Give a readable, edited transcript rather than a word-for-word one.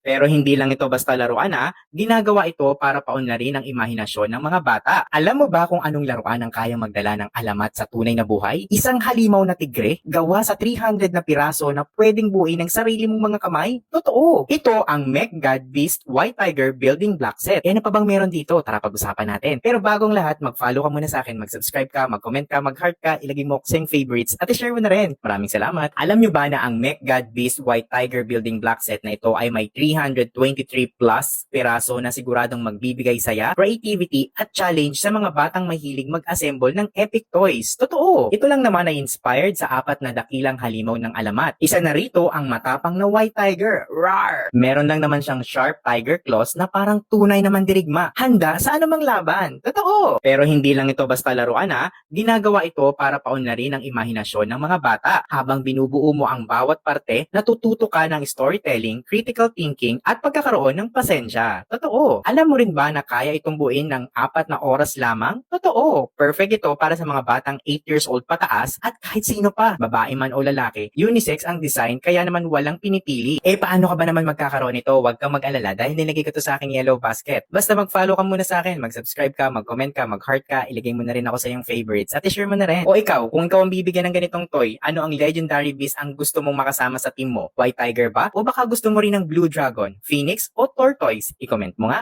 Pero hindi lang ito basta laruan ginagawa ito para paunlarin ang imahinasyon ng mga bata. Alam mo ba kung anong laruan ang kayang magdala ng alamat sa tunay na buhay? Isang halimaw na tigre, gawa sa 300 na piraso na pwedeng buuin ng sarili mong mga kamay? Totoo! Ito ang Mech God Beast White Tiger Building Block Set. Ano pa bang meron dito? Tara pag-usapan natin. Pero bagong lahat, mag-follow ka muna sa akin, mag-subscribe ka, mag-comment ka, mag-heart ka, ilagay mo sa favorites at i-share mo na rin. Maraming salamat. Alam nyo ba na ang Mech God Beast White Tiger Building Block Set na ito ay may 323 plus piraso na siguradong magbibigay saya, creativity at challenge sa mga batang mahilig mag-assemble ng epic toys. Totoo! Ito lang naman ay inspired sa 4 na dakilang halimaw ng alamat. Isa na rito ang matapang na White Tiger. Rawr! Meron lang naman siyang sharp tiger claws na parang tunay na mandirigma. Handa sa anumang laban. Totoo! Pero hindi lang ito basta laruan ginagawa ito para paunlarin ang imahinasyon ng mga bata. Habang binubuo mo ang bawat parte, natututo ka ng storytelling, critical thinking at pagkakaroon ng pasensya. Totoo! Alam mo rin ba na kaya itong buuin ng 4 na oras lamang? Totoo! Perfect ito para sa mga batang 8 years old pataas at kahit sino pa, babae man o lalaki. Unisex ang design kaya naman walang pinipili. Paano ka ba naman magkakaroon nito? Huwag kang mag-alala dahil nilagay ko to sa aking yellow basket. Basta mag-follow ka muna sa akin, mag-subscribe ka, mag-comment ka, mag-heart ka, ilagay mo na rin ako sa iyong favorites at i-share mo na rin. O ikaw, kung ikaw ang bibigyan ng ganitong toy, ano ang legendary beast ang gusto mong makasama sa team mo? White Tiger ba? O baka gusto mo rin ng Blue Dragon, Phoenix o Tortoise? I-comment mo nga.